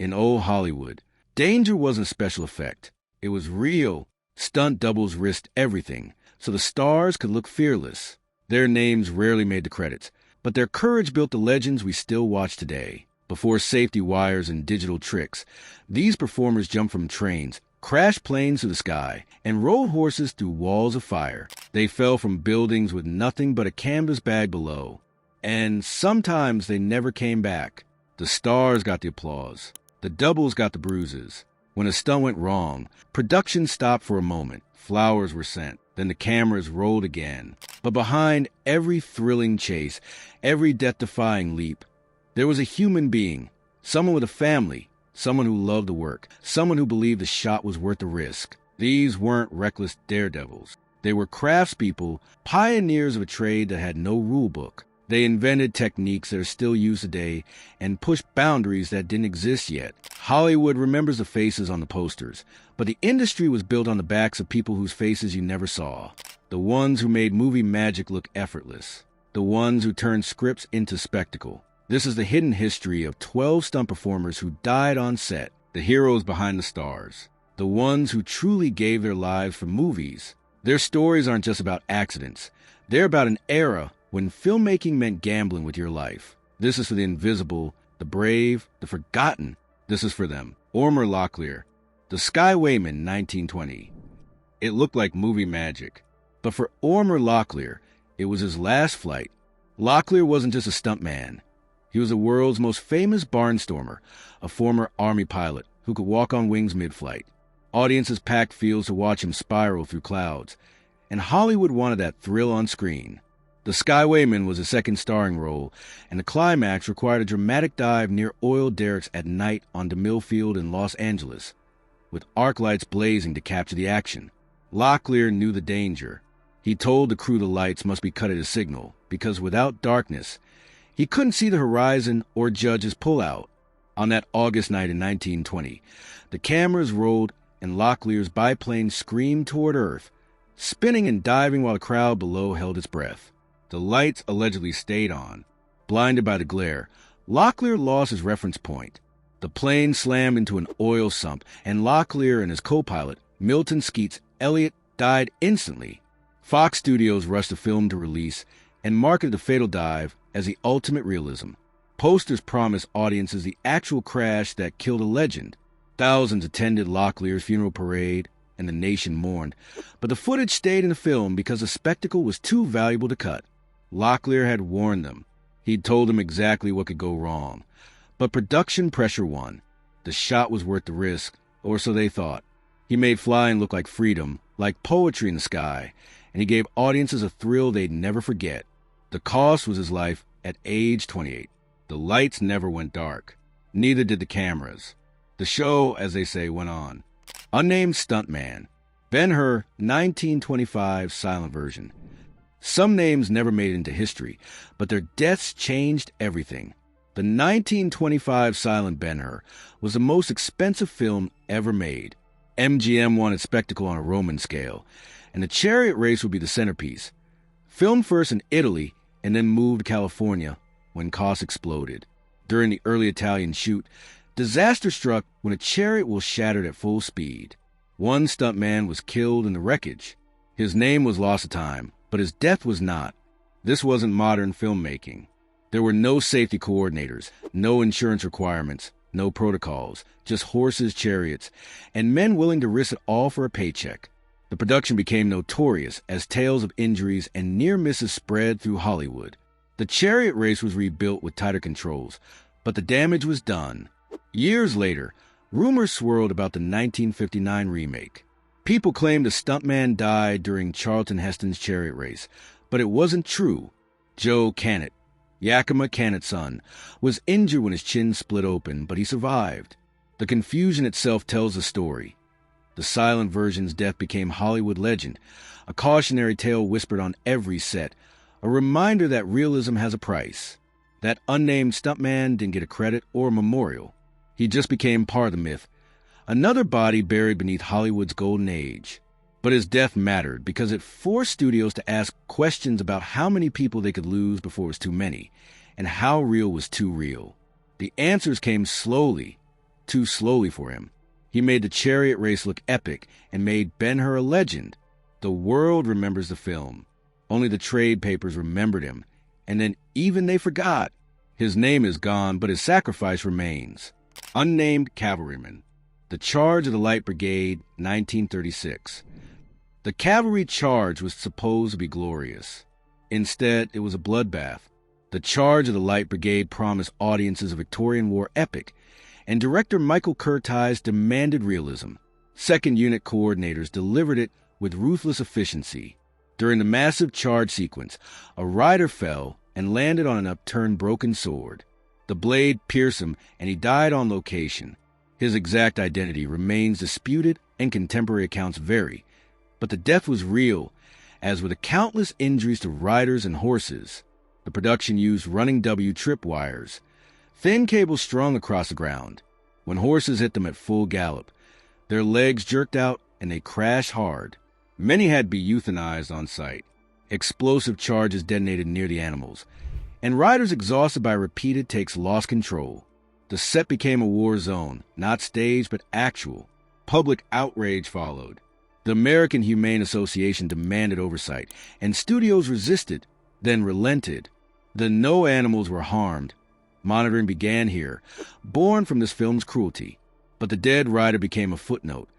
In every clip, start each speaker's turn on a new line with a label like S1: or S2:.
S1: in old Hollywood, danger wasn't special effect. It was real. Stunt doubles risked everything, so the stars could look fearless. Their names rarely made the credits, but their courage built the legends we still watch today. Before safety wires and digital tricks, these performers jumped from trains, crashed planes through the sky, and rode horses through walls of fire. They fell from buildings with nothing but a canvas bag below. And sometimes they never came back. The stars got the applause. The doubles got the bruises. When a stunt went wrong, production stopped for a moment. Flowers were sent. Then the cameras rolled again. But behind every thrilling chase, every death-defying leap, there was a human being, someone with a family, someone who loved the work, someone who believed the shot was worth the risk. These weren't reckless daredevils. They were craftspeople, pioneers of a trade that had no rule book. They invented techniques that are still used today and pushed boundaries that didn't exist yet. Hollywood remembers the faces on the posters, but the industry was built on the backs of people whose faces you never saw. The ones who made movie magic look effortless. The ones who turned scripts into spectacle. This is the hidden history of 12 stunt performers who died on set, the heroes behind the stars. The ones who truly gave their lives for movies. Their stories aren't just about accidents. They're about an era when filmmaking meant gambling with your life. This is for the invisible, the brave, the forgotten. This is for them. Ormer Locklear, The Skywayman, 1920. It looked like movie magic. But for Ormer Locklear, it was his last flight. Locklear wasn't just a stuntman. He was the world's most famous barnstormer, a former Army pilot who could walk on wings mid-flight. Audiences packed fields to watch him spiral through clouds, and Hollywood wanted that thrill on screen. The Skywayman was his second starring role, and the climax required a dramatic dive near oil derricks at night on DeMille Field in Los Angeles, with arc lights blazing to capture the action. Locklear knew the danger. He told the crew the lights must be cut at a signal, because without darkness, he couldn't see the horizon or judge his pullout. On that August night in 1920, the cameras rolled and Locklear's biplane screamed toward Earth, spinning and diving while the crowd below held its breath. The lights allegedly stayed on. Blinded by the glare, Locklear lost his reference point. The plane slammed into an oil sump, and Locklear and his co-pilot, Milton Skeets Elliott, died instantly. Fox Studios rushed the film to release and marketed the fatal dive as the ultimate realism. Posters promised audiences the actual crash that killed a legend. Thousands attended Locklear's funeral parade, and the nation mourned. But the footage stayed in the film because the spectacle was too valuable to cut. Locklear had warned them. He'd told them exactly what could go wrong. But production pressure won. The shot was worth the risk, or so they thought. He made flying look like freedom, like poetry in the sky, and he gave audiences a thrill they'd never forget. The cost was his life at age 28. The lights never went dark. Neither did the cameras. The show, as they say, went on. Unnamed Stuntman. Ben-Hur, 1925 silent version. Some names never made it into history, but their deaths changed everything. The 1925 silent Ben-Hur was the most expensive film ever made. MGM wanted spectacle on a Roman scale, and the chariot race would be the centerpiece. Filmed first in Italy and then moved to California when costs exploded. During the early Italian shoot, disaster struck when a chariot was shattered at full speed. One stuntman was killed in the wreckage. His name was lost to time, but his death was not. This wasn't modern filmmaking. There were no safety coordinators, no insurance requirements, no protocols, just horses, chariots, and men willing to risk it all for a paycheck. The production became notorious as tales of injuries and near misses spread through Hollywood. The chariot race was rebuilt with tighter controls, but the damage was done. Years later, rumors swirled about the 1959 remake. People claimed the stuntman died during Charlton Heston's chariot race, but it wasn't true. Joe Cannett, Yakima Cannett's son, was injured when his chin split open, but he survived. The confusion itself tells the story. The silent version's death became Hollywood legend, a cautionary tale whispered on every set, a reminder that realism has a price. That unnamed stuntman didn't get a credit or a memorial. He just became part of the myth, another body buried beneath Hollywood's golden age. But his death mattered because it forced studios to ask questions about how many people they could lose before it was too many, and how real was too real. The answers came slowly, too slowly for him. He made the chariot race look epic and made Ben-Hur a legend. The world remembers the film. Only the trade papers remembered him, and then even they forgot. His name is gone, but his sacrifice remains. Unnamed Cavalryman. The Charge of the Light Brigade, 1936. The cavalry charge was supposed to be glorious. Instead, it was a bloodbath. The Charge of the Light Brigade promised audiences a Victorian War epic, and director Michael Curtiz demanded realism. Second unit coordinators delivered it with ruthless efficiency. During the massive charge sequence, a rider fell and landed on an upturned broken sword. The blade pierced him, and he died on location. His exact identity remains disputed, and contemporary accounts vary. But the death was real, as were the countless injuries to riders and horses. The production used running W tripwires, thin cables strung across the ground. When horses hit them at full gallop, their legs jerked out and they crashed hard. Many had to be euthanized on sight. Explosive charges detonated near the animals, and riders exhausted by repeated takes lost control. The set became a war zone, not staged but actual. Public outrage followed. The American Humane Association demanded oversight, and studios resisted, then relented. No animals were harmed. Monitoring began here, born from this film's cruelty. But the dead rider became a footnote,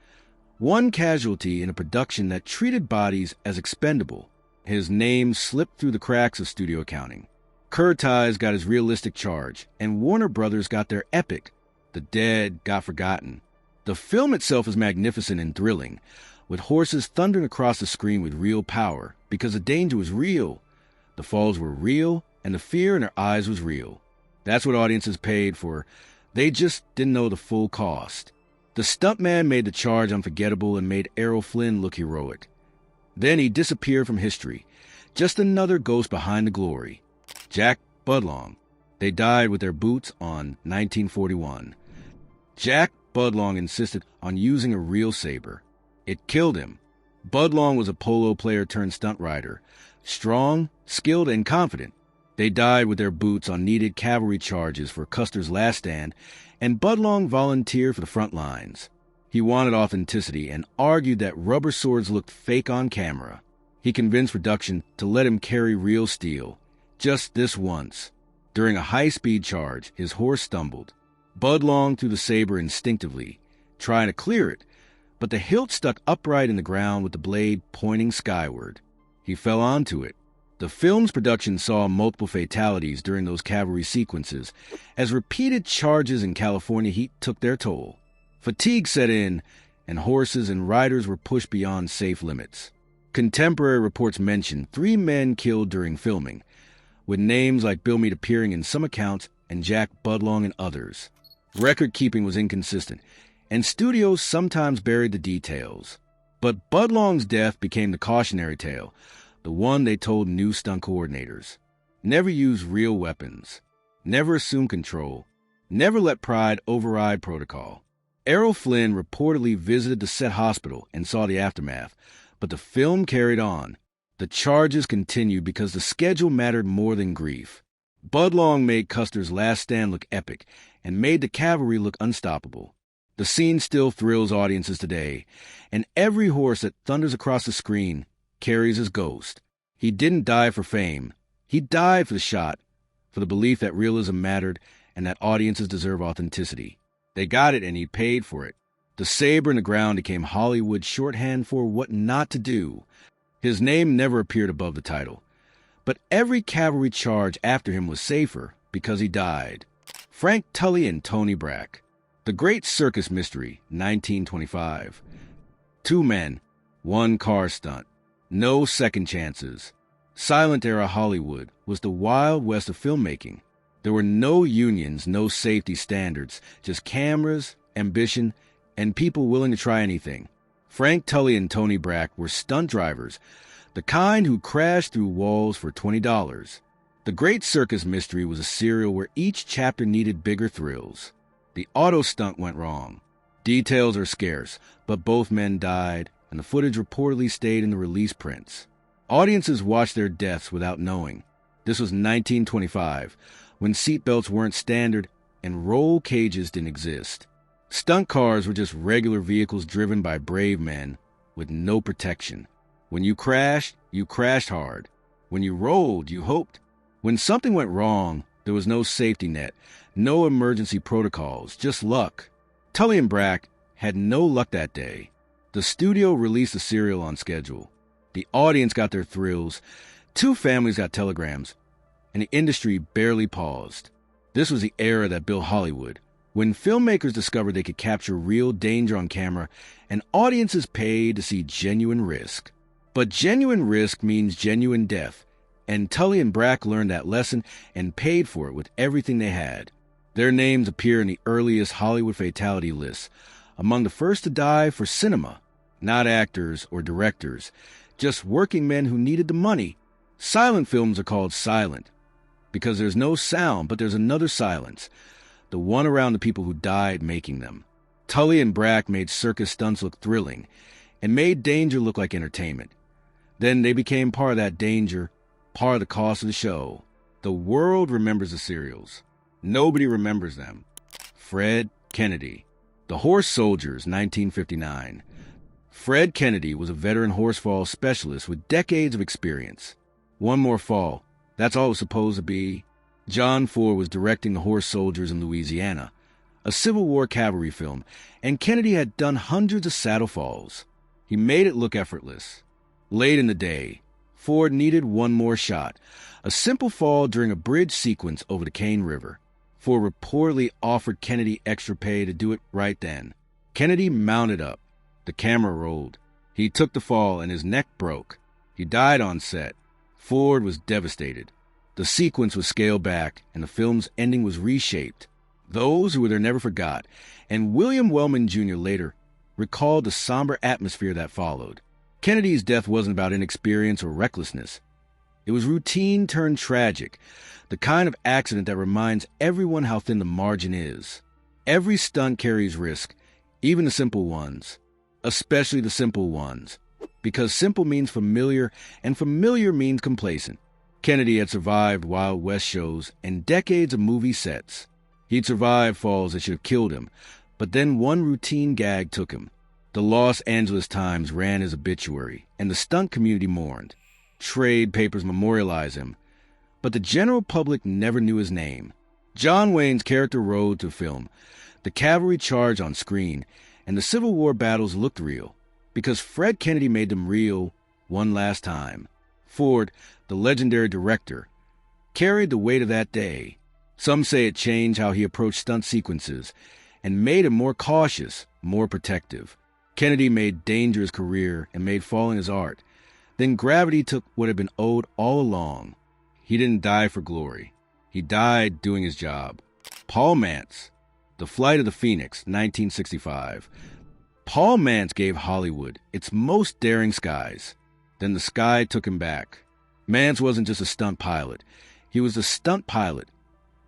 S1: one casualty in a production that treated bodies as expendable. His name slipped through the cracks of studio accounting. Curtiz got his realistic charge, and Warner Brothers got their epic. The dead got forgotten. The film itself is magnificent and thrilling, with horses thundering across the screen with real power, because the danger was real. The falls were real, and the fear in their eyes was real. That's what audiences paid for. They just didn't know the full cost. The stuntman made the charge unforgettable and made Errol Flynn look heroic. Then he disappeared from history, just another ghost behind the glory. Jack Budlong. They died with their boots on 1941. Jack Budlong insisted on using a real saber. It killed him. Budlong was a polo player turned stunt rider, strong, skilled, and confident. They died with their boots on needed cavalry charges for Custer's last stand, and Budlong volunteered for the front lines. He wanted authenticity and argued that rubber swords looked fake on camera. He convinced production to let him carry real steel. Just this once. During a high-speed charge, his horse stumbled. Budlong threw the saber instinctively, trying to clear it, but the hilt stuck upright in the ground with the blade pointing skyward. He fell onto it. The film's production saw multiple fatalities during those cavalry sequences, as repeated charges in California heat took their toll. Fatigue set in, and horses and riders were pushed beyond safe limits. Contemporary reports mention 3 men killed during filming, with names like Bill Meade appearing in some accounts and Jack Budlong in others. Record-keeping was inconsistent, and studios sometimes buried the details. But Budlong's death became the cautionary tale, the one they told new stunt coordinators. Never use real weapons. Never assume control. Never let pride override protocol. Errol Flynn reportedly visited the set hospital and saw the aftermath, but the film carried on. The charges continued because the schedule mattered more than grief. Budlong made Custer's last stand look epic and made the cavalry look unstoppable. The scene still thrills audiences today, and every horse that thunders across the screen carries his ghost. He didn't die for fame. He died for the shot, for the belief that realism mattered and that audiences deserve authenticity. They got it, and he paid for it. The saber in the ground became Hollywood's shorthand for what not to do. His name never appeared above the title, but every cavalry charge after him was safer because he died. Frank Tully and Tony Brack. The Great Circus Mystery, 1925. 2 men, 1 car stunt. No second chances. Silent-era Hollywood was the Wild West of filmmaking. There were no unions, no safety standards, just cameras, ambition, and people willing to try anything. Frank Tully and Tony Brack were stunt drivers, the kind who crashed through walls for $20. The Great Circus Mystery was a serial where each chapter needed bigger thrills. The auto stunt went wrong. Details are scarce, but both men died, and the footage reportedly stayed in the release prints. Audiences watched their deaths without knowing. This was 1925, when seatbelts weren't standard and roll cages didn't exist. Stunt cars were just regular vehicles driven by brave men with no protection. When you crashed hard. When you rolled, you hoped. When something went wrong, there was no safety net, no emergency protocols, just luck. Tully and Brack had no luck that day. The studio released the serial on schedule. The audience got their thrills. 2 families got telegrams, and the industry barely paused. This was the era that built Hollywood, when filmmakers discovered they could capture real danger on camera, and audiences paid to see genuine risk. But genuine risk means genuine death, and Tully and Brack learned that lesson and paid for it with everything they had. Their names appear in the earliest Hollywood fatality lists, among the first to die for cinema, not actors or directors, just working men who needed the money. Silent films are called silent because there's no sound, but there's another silence, the one around the people who died making them. Tully and Brack made circus stunts look thrilling and made danger look like entertainment. Then they became part of that danger, part of the cost of the show. The world remembers the serials. Nobody remembers them. Fred Kennedy. The Horse Soldiers, 1959. Fred Kennedy was a veteran horsefall specialist with decades of experience. One more fall. That's all it was supposed to be. John Ford was directing the Horse Soldiers in Louisiana, a Civil War cavalry film, and Kennedy had done hundreds of saddle falls. He made it look effortless. Late in the day, Ford needed one more shot, a simple fall during a bridge sequence over the Cane River. Ford reportedly offered Kennedy extra pay to do it right then. Kennedy mounted up. The camera rolled. He took the fall and his neck broke. He died on set. Ford was devastated. The sequence was scaled back, and the film's ending was reshaped. Those who were there never forgot, and William Wellman Jr. later recalled the somber atmosphere that followed. Kennedy's death wasn't about inexperience or recklessness. It was routine turned tragic, the kind of accident that reminds everyone how thin the margin is. Every stunt carries risk, even the simple ones, especially the simple ones, because simple means familiar, and familiar means complacent. Kennedy had survived Wild West shows and decades of movie sets. He'd survived falls that should have killed him, but then one routine gag took him. The Los Angeles Times ran his obituary, and the stunt community mourned. Trade papers memorialized him, but the general public never knew his name. John Wayne's character rode to film. The cavalry charged on screen, and the Civil War battles looked real, because Fred Kennedy made them real one last time. Ford, the legendary director, carried the weight of that day. Some say it changed how he approached stunt sequences and made him more cautious, more protective. Kennedy made danger his career and made falling his art. Then gravity took what had been owed all along. He didn't die for glory. He died doing his job. Paul Mantz, The Flight of the Phoenix, 1965. Paul Mantz gave Hollywood its most daring skies. Then the sky took him back. Mantz wasn't just a stunt pilot. He was a stunt pilot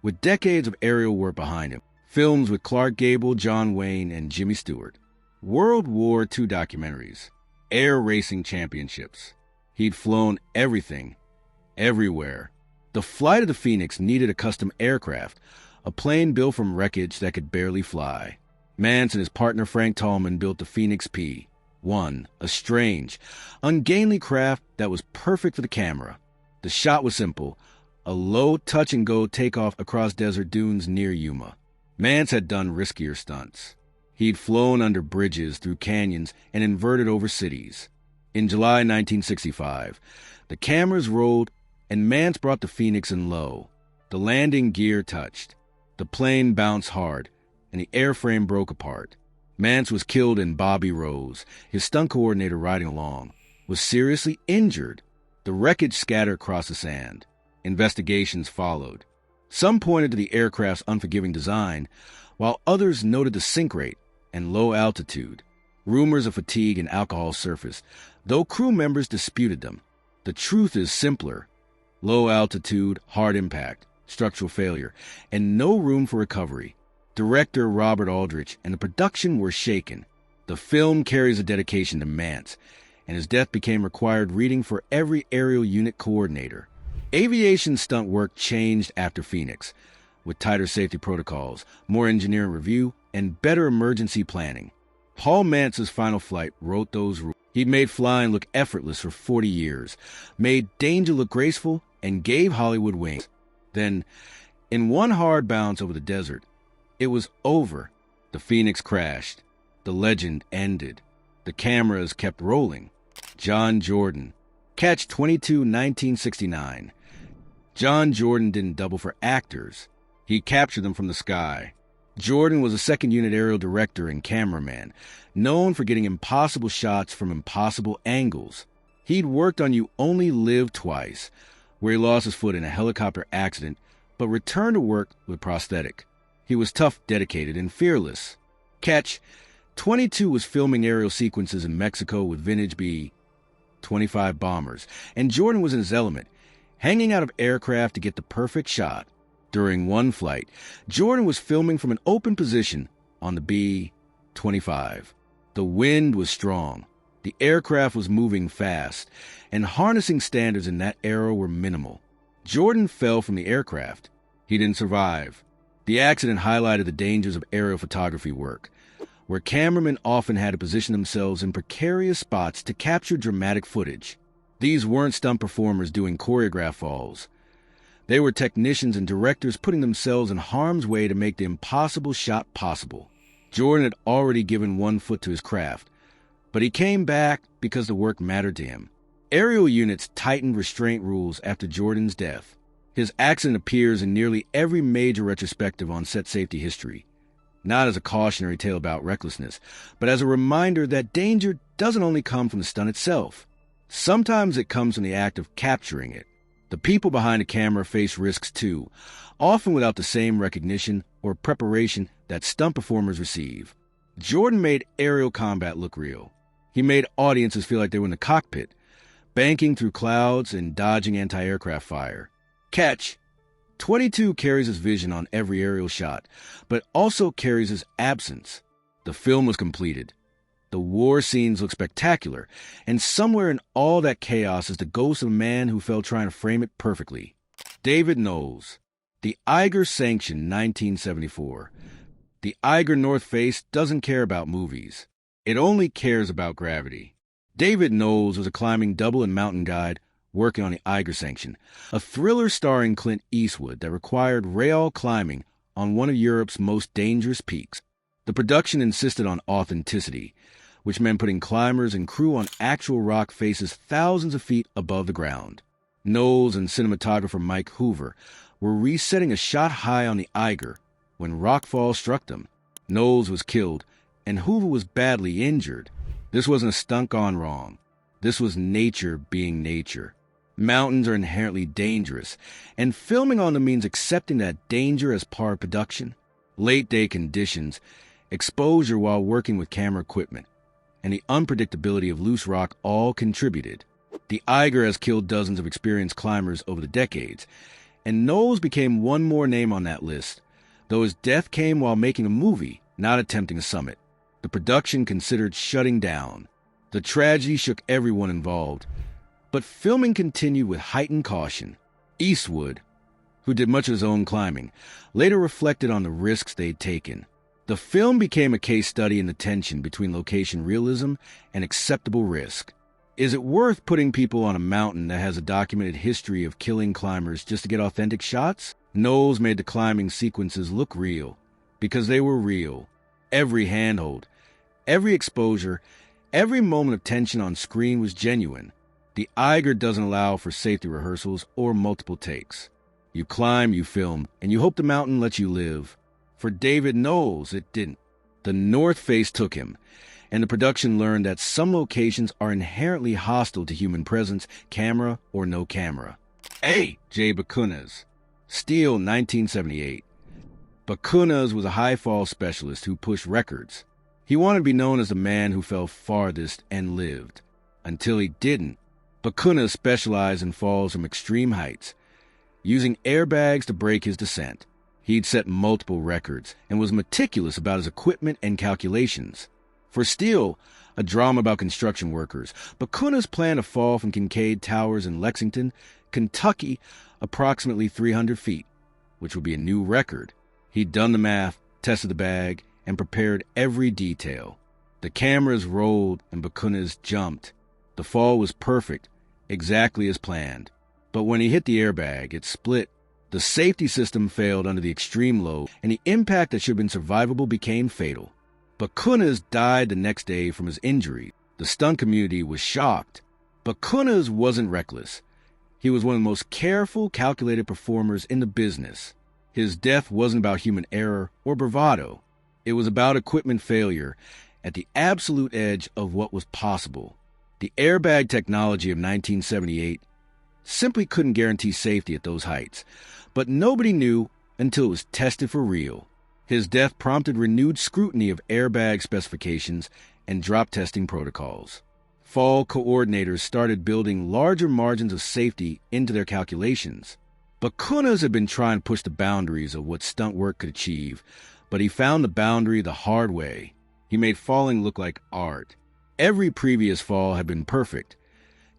S1: with decades of aerial work behind him. Films with Clark Gable, John Wayne, and Jimmy Stewart. World War II documentaries. Air racing championships. He'd flown everything, everywhere. The Flight of the Phoenix needed a custom aircraft, a plane built from wreckage that could barely fly. Mantz and his partner Frank Tallman built the Phoenix P-1, a strange, ungainly craft that was perfect for the camera. The shot was simple, a low touch-and-go takeoff across desert dunes near Yuma. Mantz had done riskier stunts. He'd flown under bridges, through canyons, and inverted over cities. In July 1965, the cameras rolled, and Mantz brought the Phoenix in low. The landing gear touched. The plane bounced hard, and the airframe broke apart. Mantz was killed in Bobby Rose. His stunt coordinator riding along was seriously injured. The wreckage scattered across the sand. Investigations followed. Some pointed to the aircraft's unforgiving design, while others noted the sink rate and low altitude. Rumors of fatigue and alcohol surfaced, though crew members disputed them. The truth is simpler. Low altitude, hard impact, structural failure, and no room for recovery. Director Robert Aldrich and the production were shaken. The film carries a dedication to Mantz, and his death became required reading for every aerial unit coordinator. Aviation stunt work changed after Phoenix, with tighter safety protocols, more engineering review, and better emergency planning. Paul Mantz's Final Flight wrote those rules. He'd made flying look effortless for 40 years, made danger look graceful, and gave Hollywood wings. Then, in one hard bounce over the desert, it was over. The Phoenix crashed. The legend ended. The cameras kept rolling. John Jordan. Catch 22, 1969. John Jordan didn't double for actors. He captured them from the sky. Jordan was a second-unit aerial director and cameraman, known for getting impossible shots from impossible angles. He'd worked on You Only Live Twice, where he lost his foot in a helicopter accident, but returned to work with prosthetic. He was tough, dedicated, and fearless. Catch 22 was filming aerial sequences in Mexico with vintage B-25 bombers, and Jordan was in his element, hanging out of aircraft to get the perfect shot. During one flight, Jordan was filming from an open position on the B-25. The wind was strong, the aircraft was moving fast, and harnessing standards in that era were minimal. Jordan fell from the aircraft. He didn't survive. The accident highlighted the dangers of aerial photography work, where cameramen often had to position themselves in precarious spots to capture dramatic footage. These weren't stunt performers doing choreographed falls. They were technicians and directors putting themselves in harm's way to make the impossible shot possible. Jordan had already given one foot to his craft, but he came back because the work mattered to him. Aerial units tightened restraint rules after Jordan's death. His accident appears in nearly every major retrospective on set safety history, not as a cautionary tale about recklessness, but as a reminder that danger doesn't only come from the stunt itself. Sometimes it comes from the act of capturing it. The people behind the camera face risks too, often without the same recognition or preparation that stunt performers receive. Jordan made aerial combat look real. He made audiences feel like they were in the cockpit, banking through clouds and dodging anti-aircraft fire. Catch 22 carries his vision on every aerial shot, but also carries his absence. The film was completed. The war scenes look spectacular, and somewhere in all that chaos is the ghost of a man who fell trying to frame it perfectly. David Knowles. The Iger Sanction, 1974. The Iger North Face doesn't care about movies. It only cares about gravity. David Knowles was a climbing double and mountain guide working on the Iger Sanction, a thriller starring Clint Eastwood that required rail climbing on one of Europe's most dangerous peaks. The production insisted on authenticity, which meant putting climbers and crew on actual rock faces thousands of feet above the ground. Knowles and cinematographer Mike Hoover were resetting a shot high on the Iger when rockfall struck them. Knowles was killed, and Hoover was badly injured. This wasn't a stunt gone wrong. This was nature being nature. Mountains are inherently dangerous, and filming on them means accepting that danger as part of production. Late-day conditions, exposure while working with camera equipment, and the unpredictability of loose rock all contributed. The Iger has killed dozens of experienced climbers over the decades, and Knowles became one more name on that list, though his death came while making a movie, not attempting a summit. The production considered shutting down. The tragedy shook everyone involved, but filming continued with heightened caution. Eastwood, who did much of his own climbing, later reflected on the risks they'd taken. The film became a case study in the tension between location realism and acceptable risk. Is it worth putting people on a mountain that has a documented history of killing climbers just to get authentic shots? Knowles made the climbing sequences look real, because they were real. Every handhold, every exposure, every moment of tension on screen was genuine. The Iger doesn't allow for safety rehearsals or multiple takes. You climb, you film, and you hope the mountain lets you live. For David Knowles, it didn't. The North Face took him, and the production learned that some locations are inherently hostile to human presence, camera or no camera. J. Bakunas. Steel, 1978. Bakunas was a high-fall specialist who pushed records. He wanted to be known as the man who fell farthest and lived. Until he didn't. Bakunas specialized in falls from extreme heights, using airbags to break his descent. He'd set multiple records and was meticulous about his equipment and calculations. For Steel, a drama about construction workers, Bakunas planned a fall from Kincaid Towers in Lexington, Kentucky, approximately 300 feet, which would be a new record. He'd done the math, tested the bag, and prepared every detail. The cameras rolled and Bakunas jumped. The fall was perfect, exactly as planned. But when he hit the airbag, it split. The safety system failed under the extreme load, and the impact that should have been survivable became fatal. Bakunas died the next day from his injury. The stunt community was shocked. Bakunas wasn't reckless. He was one of the most careful, calculated performers in the business. His death wasn't about human error or bravado. It was about equipment failure at the absolute edge of what was possible. The airbag technology of 1978 simply couldn't guarantee safety at those heights, but nobody knew until it was tested for real. His death prompted renewed scrutiny of airbag specifications and drop testing protocols. Fall coordinators started building larger margins of safety into their calculations. Bakunas had been trying to push the boundaries of what stunt work could achieve, but he found the boundary the hard way. He made falling look like art. Every previous fall had been perfect.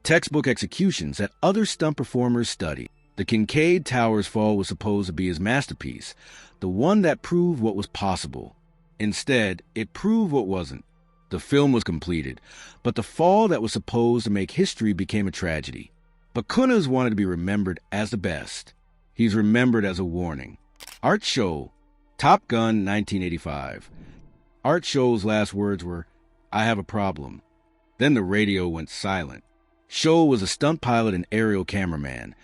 S1: Textbook executions that other stunt performers studied. The Kincaid Towers fall was supposed to be his masterpiece, the one that proved what was possible. Instead, it proved what wasn't. The film was completed, but the fall that was supposed to make history became a tragedy. Bakunas wanted to be remembered as the best. He's remembered as a warning. Art Scholl, Top Gun 1985. Art Scholl's last words were, "I have a problem." Then the radio went silent. Scholl was a stunt pilot and aerial cameraman,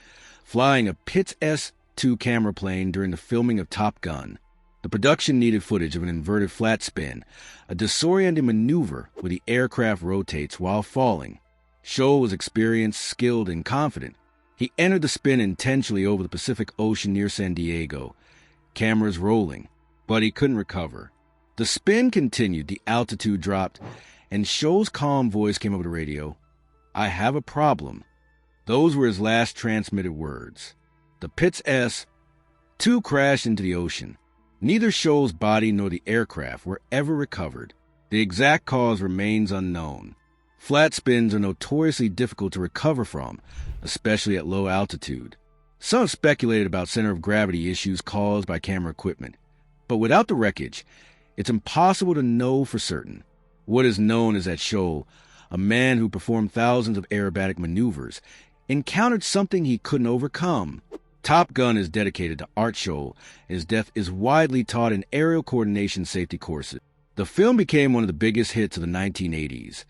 S1: flying a Pitts S-2 camera plane during the filming of Top Gun. The production needed footage of an inverted flat spin, a disorienting maneuver where the aircraft rotates while falling. Scholl was experienced, skilled, and confident. He entered the spin intentionally over the Pacific Ocean near San Diego, cameras rolling, but he couldn't recover. The spin continued, the altitude dropped, and Scholl's calm voice came over the radio. "I have a problem." Those were his last transmitted words. The Pitts S-2 crashed into the ocean. Neither Scholl's body nor the aircraft were ever recovered. The exact cause remains unknown. Flat spins are notoriously difficult to recover from, especially at low altitude. Some have speculated about center of gravity issues caused by camera equipment, but without the wreckage, it's impossible to know for certain. What is known is that Scholl, a man who performed thousands of aerobatic maneuvers, encountered something he couldn't overcome. Top Gun is dedicated to Art Scholl. His death is widely taught in aerial coordination safety courses. The film became one of the biggest hits of the 1980s,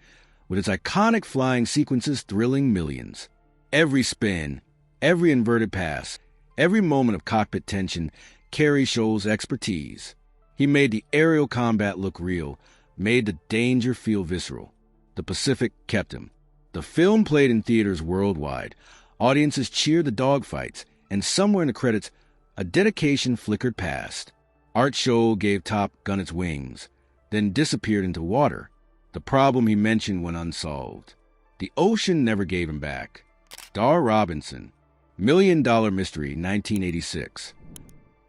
S1: with its iconic flying sequences thrilling millions. Every spin, every inverted pass, every moment of cockpit tension carries Scholl's expertise. He made the aerial combat look real, made the danger feel visceral. The Pacific kept him. The film played in theaters worldwide. Audiences cheered the dogfights, and somewhere in the credits, a dedication flickered past. Art Scholl gave Top Gun its wings, then disappeared into water. The problem he mentioned went unsolved. The ocean never gave him back. Dar Robinson, $1 Million Mystery, 1986.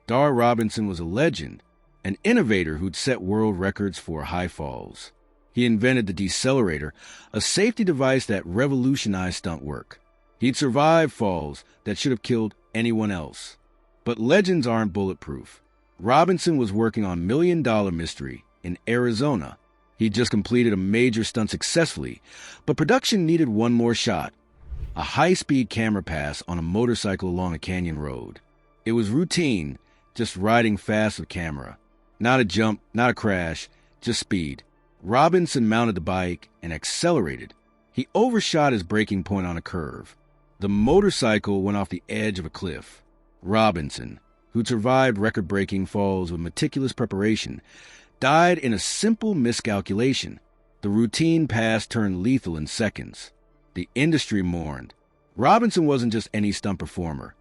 S1: Dar Robinson was a legend, an innovator who'd set world records for high falls. He invented the decelerator, a safety device that revolutionized stunt work. He'd survived falls that should have killed anyone else. But legends aren't bulletproof. Robinson was working on $1 Million Mystery in Arizona. He'd just completed a major stunt successfully, but production needed one more shot. A high-speed camera pass on a motorcycle along a canyon road. It was routine, just riding fast with camera. Not a jump, not a crash, just speed. Robinson mounted the bike and accelerated. He overshot his braking point on a curve. The motorcycle went off the edge of a cliff. Robinson, who'd survived record-breaking falls with meticulous preparation, died in a simple miscalculation. The routine pass turned lethal in seconds. The industry mourned. Robinson wasn't just any stunt performer.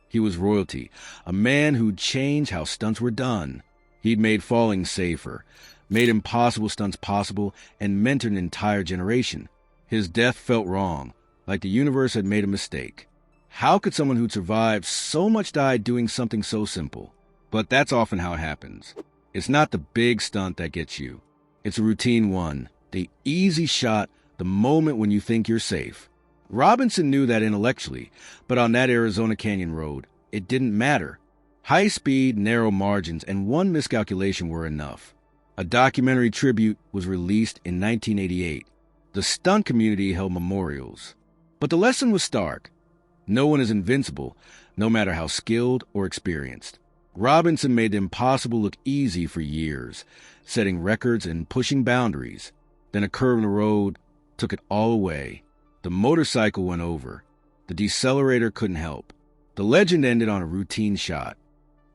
S1: He was royalty, a man who'd changed how stunts were done. He'd made falling safer, made impossible stunts possible, and mentored an entire generation. His death felt wrong, like the universe had made a mistake. How could someone who'd survived so much die doing something so simple? But that's often how it happens. It's not the big stunt that gets you. It's a routine one, the easy shot, the moment when you think you're safe. Robinson knew that intellectually, but on that Arizona Canyon road, it didn't matter. High speed, narrow margins, and one miscalculation were enough. A documentary tribute was released in 1988. The stunt community held memorials. But the lesson was stark. No one is invincible, no matter how skilled or experienced. Robinson made the impossible look easy for years, setting records and pushing boundaries. Then a curve in the road took it all away. The motorcycle went over. The decelerator couldn't help. The legend ended on a routine shot.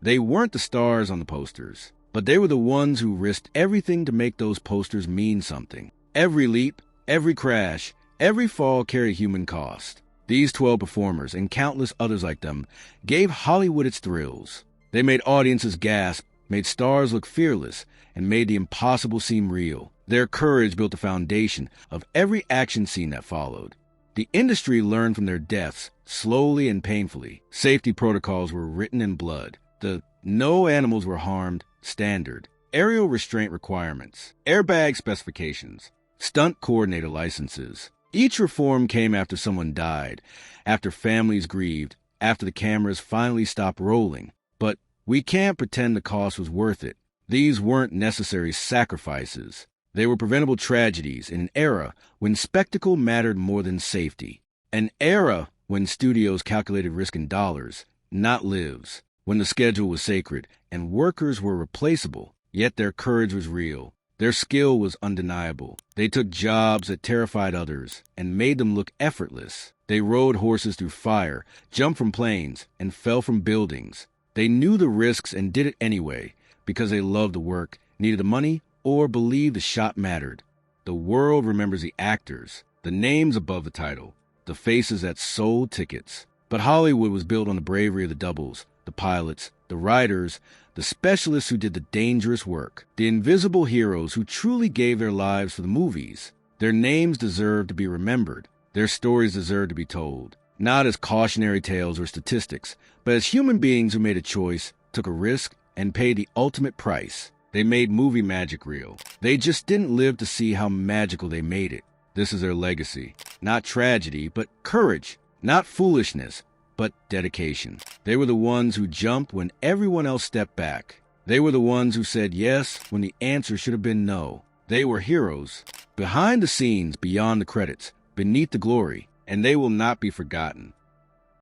S1: They weren't the stars on the posters, but they were the ones who risked everything to make those posters mean something. Every leap, every crash, every fall carried human cost. These 12 performers, and countless others like them, gave Hollywood its thrills. They made audiences gasp, made stars look fearless, and made the impossible seem real. Their courage built the foundation of every action scene that followed. The industry learned from their deaths, slowly and painfully. Safety protocols were written in blood. The no animals were harmed standard. Aerial restraint requirements. Airbag specifications. Stunt coordinator licenses. Each reform came after someone died, after families grieved, after the cameras finally stopped rolling. But we can't pretend the cost was worth it. These weren't necessary sacrifices. They were preventable tragedies in an era when spectacle mattered more than safety. An era when studios calculated risk in dollars, not lives. When the schedule was sacred and workers were replaceable, yet their courage was real. Their skill was undeniable. They took jobs that terrified others and made them look effortless. They rode horses through fire, jumped from planes, and fell from buildings. They knew the risks and did it anyway because they loved the work, needed the money, or believed the shot mattered. The world remembers the actors, the names above the title, the faces that sold tickets. But Hollywood was built on the bravery of the doubles, the pilots, the writers, the specialists who did the dangerous work, the invisible heroes who truly gave their lives for the movies. Their names deserve to be remembered. Their stories deserve to be told, not as cautionary tales or statistics, but as human beings who made a choice, took a risk, and paid the ultimate price. They made movie magic real. They just didn't live to see how magical they made it. This is their legacy. Not tragedy, but courage. Not foolishness, but dedication. They were the ones who jumped when everyone else stepped back. They were the ones who said yes when the answer should have been no. They were heroes. Behind the scenes, beyond the credits, beneath the glory, and they will not be forgotten.